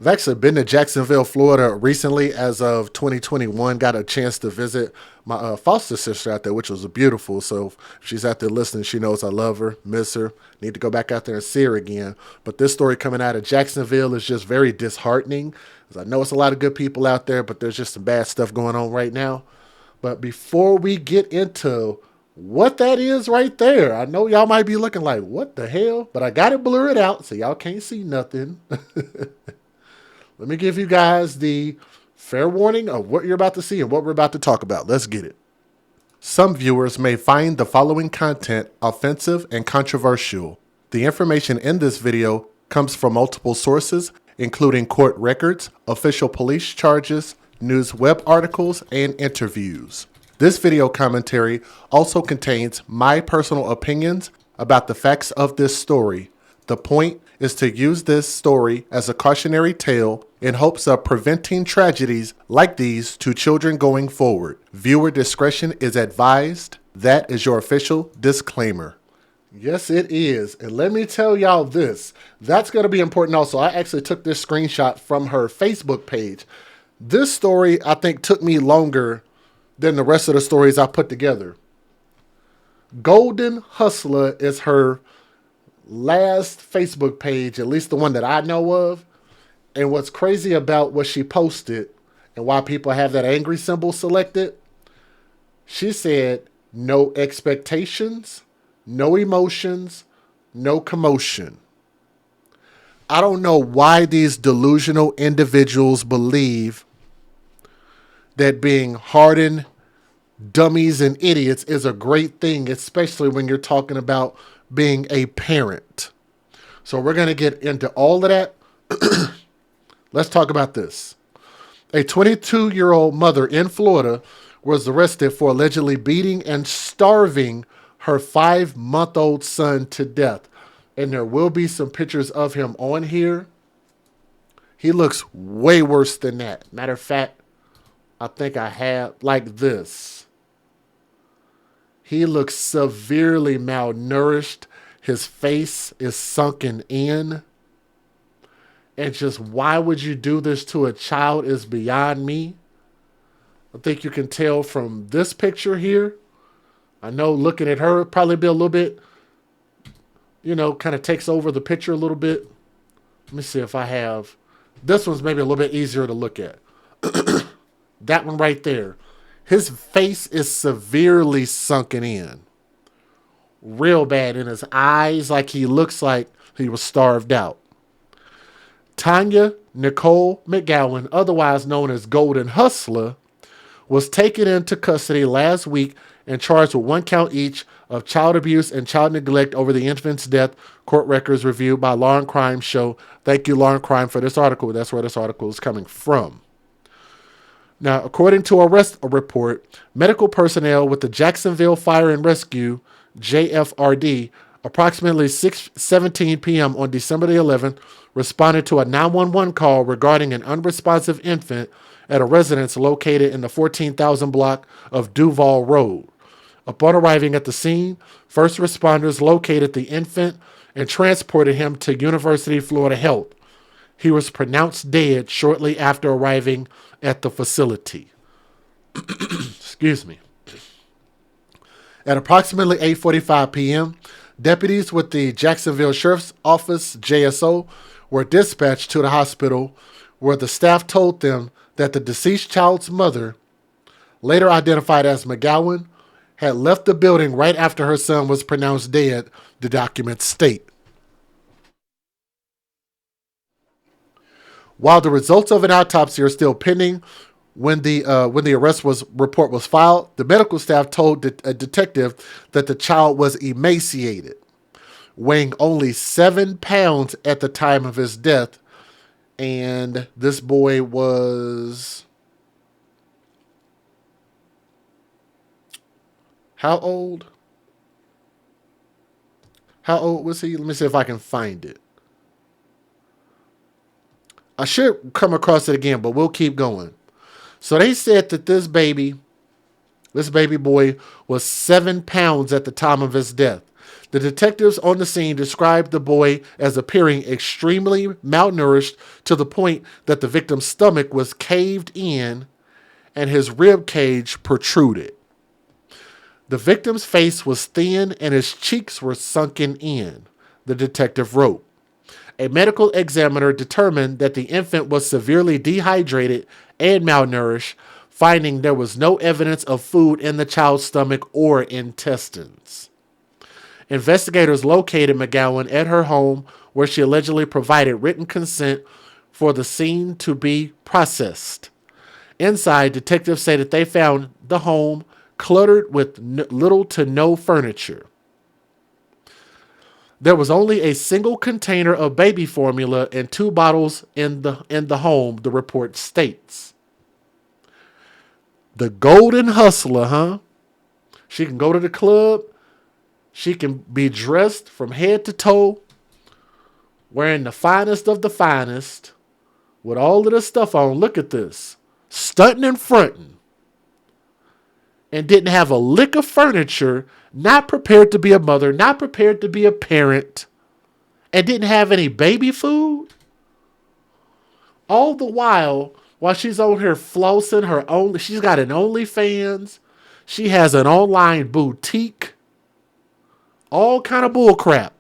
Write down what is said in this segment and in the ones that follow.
I've actually been to Jacksonville, Florida recently as of 2021. Got a chance to visit my foster sister out there, which was beautiful. So if she's out there listening, she knows I love her, miss her, need to go back out there and see her again. But this story coming out of Jacksonville is just very disheartening. 'Cause I know it's a lot of good people out there, but there's just some bad stuff going on right now. But before we get into what that is right there, I know y'all might be looking like, what the hell? But I got it blurred out so y'all can't see nothing. Let me give you guys the fair warning of what you're about to see and what we're about to talk about. Let's get it. Some viewers may find the following content offensive and controversial. The information in this video comes from multiple sources, including court records, official police charges, news web articles, and interviews. This video commentary also contains my personal opinions about the facts of this story. The point is to use this story as a cautionary tale in hopes of preventing tragedies like these to children going forward. Viewer discretion is advised. That is your official disclaimer. Yes, it is. And let me tell y'all this. That's going to be important also. I actually took this screenshot from her Facebook page. This story, I think, took me longer than the rest of the stories I put together. Golden Hustler is her last Facebook page, at least the one that I know of. And what's crazy about what she posted and why people have that angry symbol selected, she said, no expectations, no emotions, no commotion. I don't know why these delusional individuals believe that being hardened dummies and idiots is a great thing, especially when you're talking about being a parent. So we're going to get into all of that. Let's talk about this. A 22-year-old mother in Florida was arrested for allegedly beating and starving her 5-month-old son to death. And there will be some pictures of him on here. He looks way worse than that. Matter of fact, I think I have like this. He looks severely malnourished. His face is sunken in. And just why would you do this to a child is beyond me. I think you can tell from this picture here. I know looking at her probably be a little bit, kind of takes over the picture a little bit. Let me see if I have. This one's maybe a little bit easier to look at. That one right there. His face is severely sunken in. Real bad in his eyes, like he looks like he was starved out. Tanya Nicole McGowan, otherwise known as Golden Hustler, was taken into custody last week and charged with 1 count each of child abuse and child neglect over the infant's death, court records reviewed by Law and Crime show. Thank you, Law and Crime, for this article. That's where this article is coming from. Now, according to a arrest report, medical personnel with the Jacksonville Fire and Rescue, JFRD, approximately 6:17 p.m. on December the 11th, responded to a 911 call regarding an unresponsive infant at a residence located in the 14,000 block of Duval Road. Upon arriving at the scene, first responders located the infant and transported him to University of Florida Health. He was pronounced dead shortly after arriving at the facility. Excuse me. At approximately 8:45 p.m., deputies with the Jacksonville Sheriff's Office, JSO, were dispatched to the hospital where the staff told them that the deceased child's mother, later identified as McGowan, had left the building right after her son was pronounced dead, the documents state. While the results of an autopsy are still pending, when the arrest report was filed, the medical staff told a detective that the child was emaciated, weighing only 7 pounds at the time of his death, and this boy was how old? How old was he? Let me see if I can find it. I should come across it again, but we'll keep going. So they said that this baby boy was 7 pounds at the time of his death. The detectives on the scene described the boy as appearing extremely malnourished to the point that the victim's stomach was caved in and his rib cage protruded. The victim's face was thin and his cheeks were sunken in, the detective wrote. A medical examiner determined that the infant was severely dehydrated and malnourished, finding there was no evidence of food in the child's stomach or intestines. Investigators located McGowan at her home, where she allegedly provided written consent for the scene to be processed. Inside, detectives say that they found the home cluttered with little to no furniture. There was only a single container of baby formula and 2 bottles in the home, the report states. The golden hustler, huh? She can go to the club. She can be dressed from head to toe, wearing the finest of the finest, with all of this stuff on. Look at this. Stunting and fronting. And didn't have a lick of furniture, not prepared to be a mother, not prepared to be a parent, and didn't have any baby food. All the while she's on here flossing her own, she's got an OnlyFans, she has an online boutique, all kind of bull crap,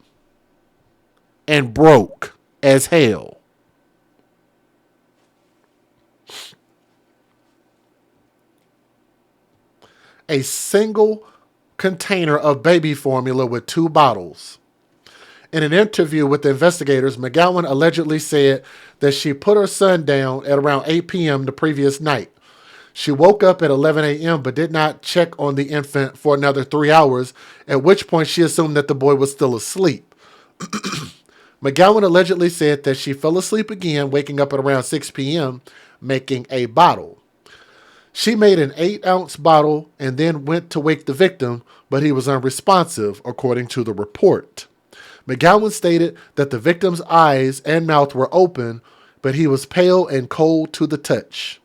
and broke as hell. A single container of baby formula with 2 bottles. In an interview with the investigators, McGowan allegedly said that she put her son down at around 8 p.m. the previous night. She woke up at 11 a.m. but did not check on the infant for another 3 hours, at which point she assumed that the boy was still asleep. McGowan allegedly said that she fell asleep again, waking up at around 6 p.m., making a bottle. She made an 8-ounce bottle and then went to wake the victim, but he was unresponsive, according to the report. McGowan stated that the victim's eyes and mouth were open, but he was pale and cold to the touch.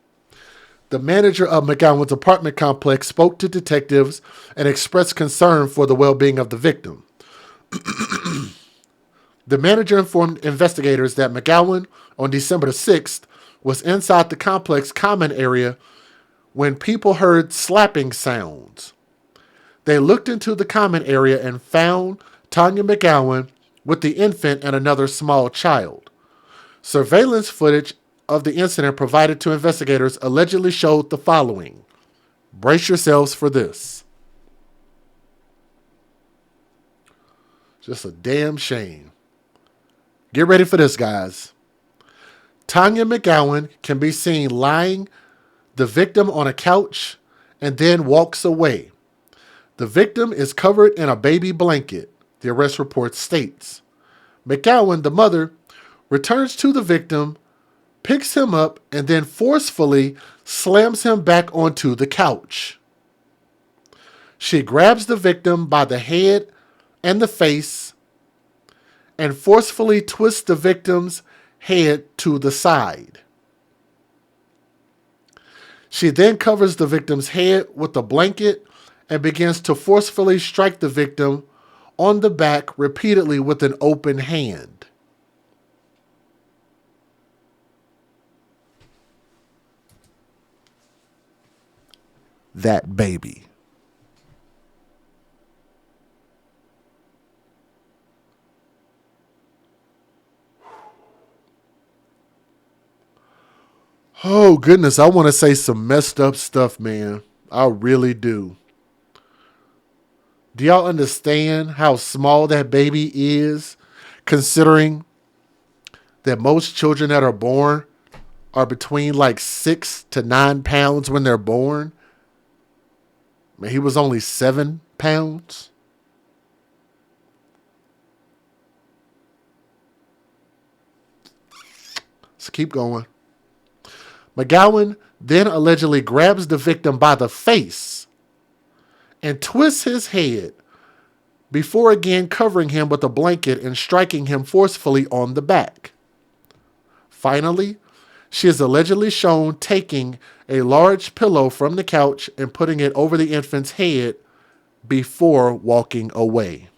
The manager of McGowan's apartment complex spoke to detectives and expressed concern for the well-being of the victim. The manager informed investigators that McGowan, on December 6th, was inside the complex common area when people heard slapping sounds. They looked into the common area and found Tanya McGowan with the infant and another small child. Surveillance footage of the incident provided to investigators allegedly showed the following. Brace yourselves for this. Just a damn shame. Get ready for this, guys. Tanya McGowan can be seen lying the victim on a couch and then walks away. The victim is covered in a baby blanket, the arrest report states. McGowan, the mother, returns to the victim, picks him up, and then forcefully slams him back onto the couch. She grabs the victim by the head and the face and forcefully twists the victim's head to the side. She then covers the victim's head with a blanket and begins to forcefully strike the victim on the back repeatedly with an open hand. That baby. Oh, goodness. I want to say some messed up stuff, man. I really do. Do y'all understand how small that baby is, considering that most children that are born are between like 6 to 9 pounds when they're born? Man, he was only 7 pounds. Let's keep going. McGowan then allegedly grabs the victim by the face and twists his head before again covering him with a blanket and striking him forcefully on the back. Finally, she is allegedly shown taking a large pillow from the couch and putting it over the infant's head before walking away.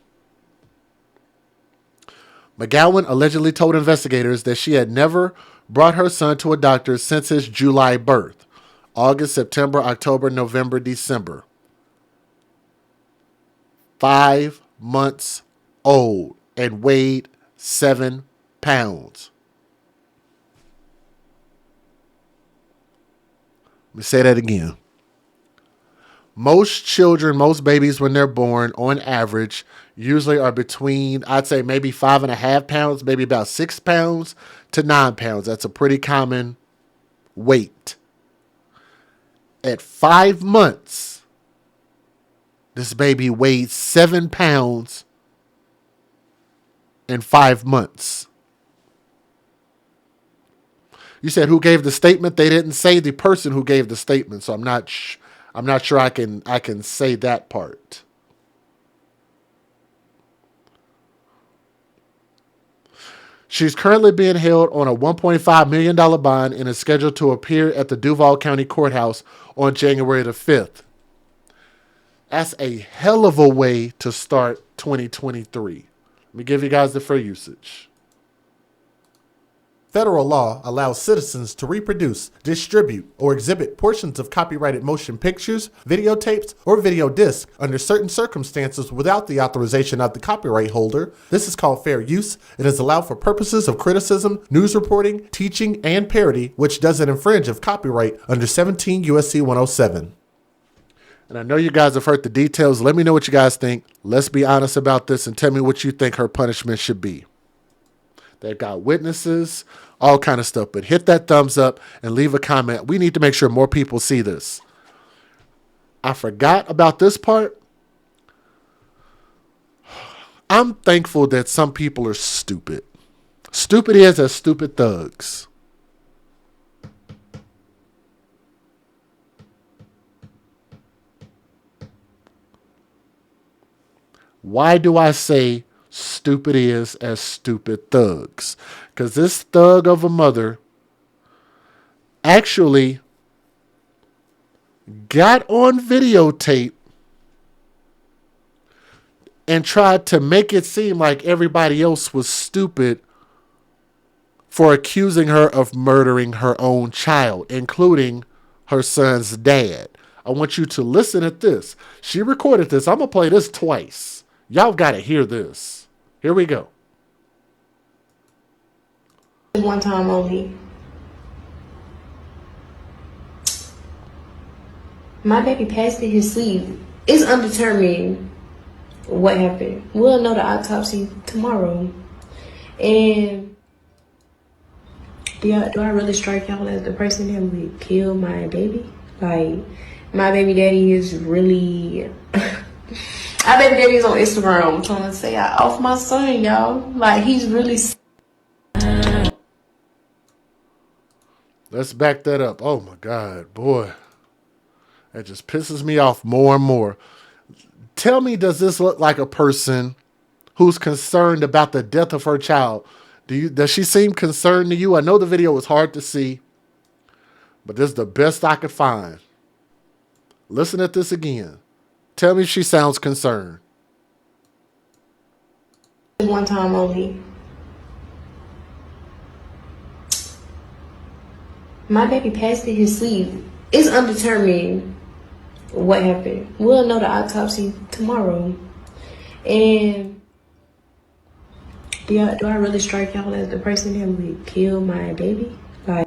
McGowan allegedly told investigators that she had never brought her son to a doctor since his July birth. August, September, October, November, December. 5 months old and weighed 7 pounds. Let me say that again. Most children, most babies when they're born, on average, usually are between, I'd say maybe 5.5 pounds, maybe about 6 pounds to 9 pounds. That's a pretty common weight. At 5 months, this baby weighed 7 pounds in 5 months. You said who gave the statement? They didn't say the person who gave the statement, so I'm not sure I can say that part. She's currently being held on a $1.5 million bond and is scheduled to appear at the Duval County Courthouse on January the 5th. That's a hell of a way to start 2023. Let me give you guys the fair usage. Federal law allows citizens to reproduce, distribute, or exhibit portions of copyrighted motion pictures, videotapes, or video discs under certain circumstances without the authorization of the copyright holder. This is called fair use. It is allowed for purposes of criticism, news reporting, teaching, and parody, which doesn't infringe of copyright under 17 U.S.C. 107. And I know you guys have heard the details. Let me know what you guys think. Let's be honest about this and tell me what you think her punishment should be. They've got witnesses, all kind of stuff. But hit that thumbs up and leave a comment. We need to make sure more people see this. I forgot about this part. I'm thankful that some people are stupid. Stupid is as stupid thugs. Why do I say stupid is as stupid thugs? Because this thug of a mother actually got on videotape and tried to make it seem like everybody else was stupid for accusing her of murdering her own child, including her son's dad. I want you to listen at this. She recorded this. I'm going to play this twice. Y'all got to hear this. Here we go. One time only. My baby passed in his sleep. It's undetermined what happened. We'll know the autopsy tomorrow. And do I really strike y'all as the person that would kill my baby? Like, my baby daddy is really... My baby daddy is on Instagram trying to say I off my son, y'all. Like, he's really... Let's back that up. Oh, my God, boy. That just pisses me off more and more. Tell me, does this look like a person who's concerned about the death of her child? Does she seem concerned to you? I know the video was hard to see, but this is the best I could find. Listen at this again. Tell me she sounds concerned. One time only. My baby passed in his sleep. It's undetermined what happened. We'll know the autopsy tomorrow. And do I really strike y'all as the person that would kill my baby? Like,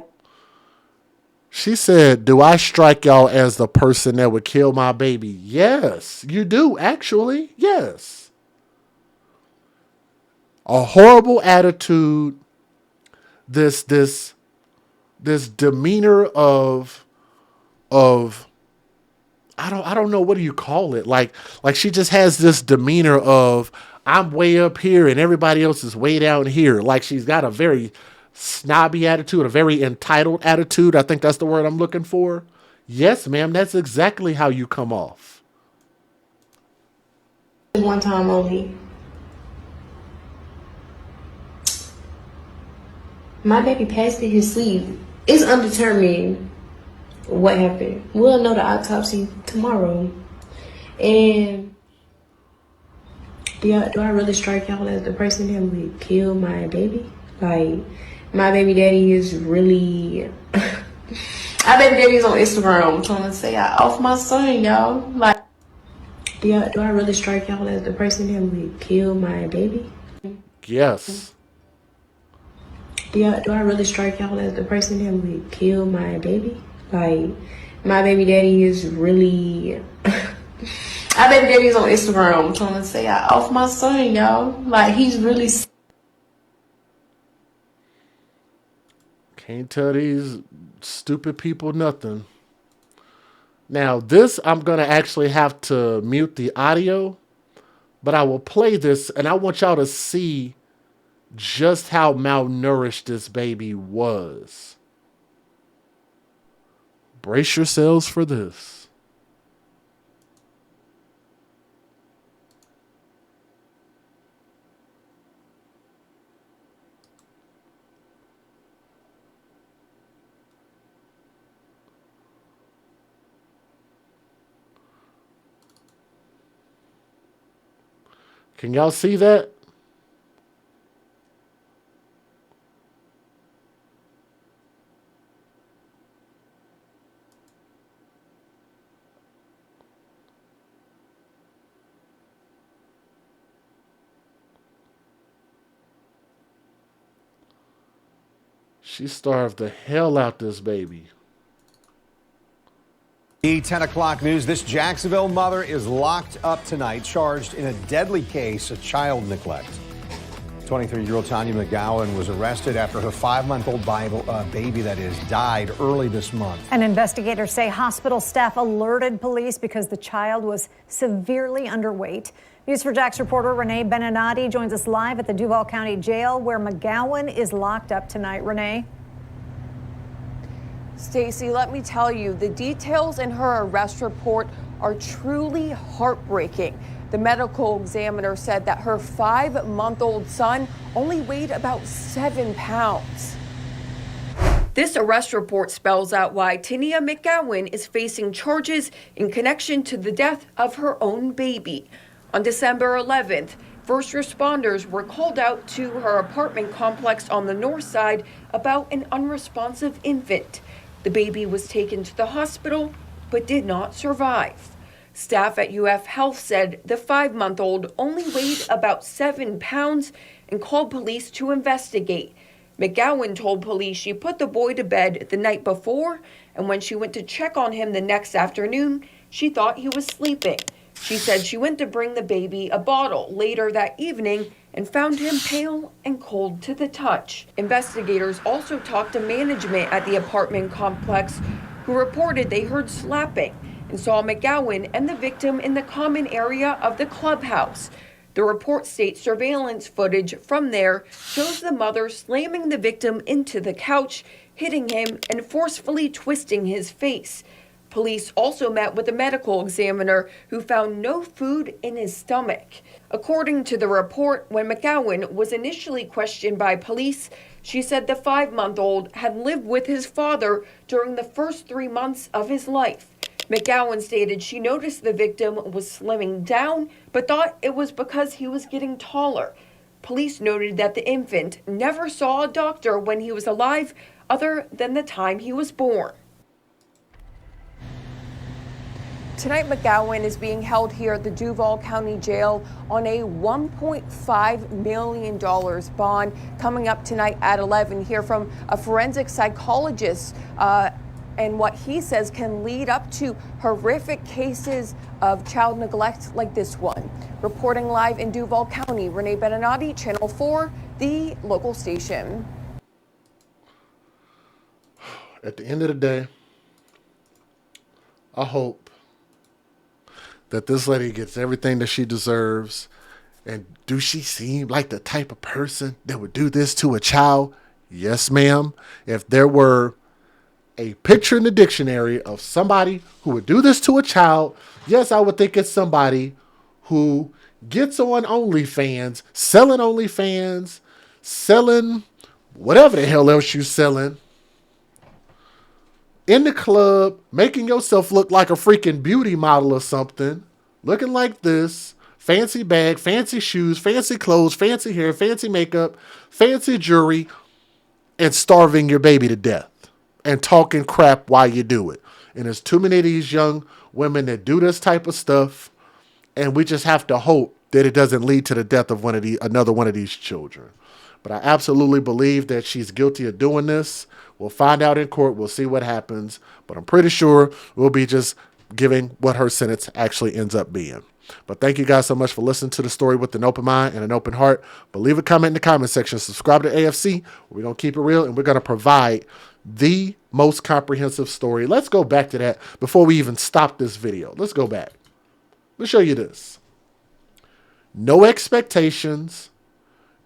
she said, do I strike y'all as the person that would kill my baby? Yes, you do, actually. Yes. A horrible attitude. This demeanor of I don't know, what do you call it? Like she just has this demeanor of I'm way up here and everybody else is way down here. Like she's got a very snobby attitude, a very entitled attitude. I think that's the word I'm looking for. Yes, ma'am, that's exactly how you come off. one time only. My baby passed in his sleep. It's undetermined what happened. We'll know the autopsy tomorrow. And Do I really strike out as the person that would kill my baby? Like, my baby daddy is really. My baby daddy is on Instagram trying to say I off my son, y'all. Like, do I really strike out as the person that would kill my baby? Yes. Do I really strike out as the person that would kill my baby? Like, my baby daddy is really. My baby daddy is on Instagram trying to say I off my son, y'all. Like, he's really. Can't tell these stupid people nothing. Now, this I'm going to actually have to mute the audio, but I will play this and I want y'all to see just how malnourished this baby was. Brace yourselves for this. Can y'all see that? She starved the hell out this baby. The 10 o'clock news. This Jacksonville mother is locked up tonight, charged in a deadly case of child neglect. 23-year-old Tanya McGowan was arrested after her 5-month-old baby, died early this month. And investigators say hospital staff alerted police because the child was severely underweight. News4JAX reporter Renee Beninati joins us live at the Duval County Jail where McGowan is locked up tonight. Renee? Stacey, let me tell you, the details in her arrest report are truly heartbreaking. The medical examiner said that her 5-month-old son only weighed about 7 pounds. This arrest report spells out why Tinia McGowan is facing charges in connection to the death of her own baby. On December 11th, first responders were called out to her apartment complex on the north side about an unresponsive infant. The baby was taken to the hospital, but did not survive. Staff at UF Health said the 5-month-old only weighed about 7 pounds and called police to investigate. McGowan told police she put the boy to bed the night before, and when she went to check on him the next afternoon, she thought he was sleeping. She said she went to bring the baby a bottle later that evening and found him pale and cold to the touch. Investigators also talked to management at the apartment complex who reported they heard slapping and saw McGowan and the victim in the common area of the clubhouse. The report states surveillance footage from there shows the mother slamming the victim into the couch, hitting him and forcefully twisting his face. Police also met with a medical examiner who found no food in his stomach. According to the report, when McGowan was initially questioned by police, she said the 5-month-old had lived with his father during the first 3 months of his life. McGowan stated she noticed the victim was slimming down, but thought it was because he was getting taller. Police noted that the infant never saw a doctor when he was alive other than the time he was born. Tonight, McGowan is being held here at the Duval County Jail on a $1.5 million bond. Coming up tonight at 11, hear from a forensic psychologist and what he says can lead up to horrific cases of child neglect like this one. Reporting live in Duval County, Renee Beninati, Channel 4, the local station. At the end of the day, I hope that this lady gets everything that she deserves. And do she seem like the type of person that would do this to a child? Yes, ma'am. If there were a picture in the dictionary of somebody who would do this to a child, yes, I would think it's somebody who gets on OnlyFans, selling whatever the hell else you're selling, in the club, making yourself look like a freaking beauty model or something, looking like this, fancy bag, fancy shoes, fancy clothes, fancy hair, fancy makeup, fancy jewelry, and starving your baby to death and talking crap while you do it. And there's too many of these young women that do this type of stuff, and we just have to hope that it doesn't lead to the death of another one of these children. But I absolutely believe that she's guilty of doing this. We'll find out in court. We'll see what happens. But I'm pretty sure we'll be just giving what her sentence actually ends up being. But thank you guys so much for listening to the story with an open mind and an open heart. But leave a comment in the comment section. Subscribe to AFC. We're going to keep it real, and we're going to provide the most comprehensive story. Let's go back to that before we even stop this video. Let's go back. Let's show you this. No expectations,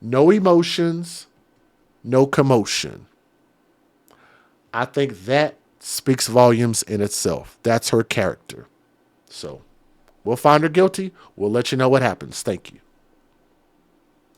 no emotions, no commotion. I think that speaks volumes in itself. That's her character. So we'll find her guilty. We'll let you know what happens. Thank you.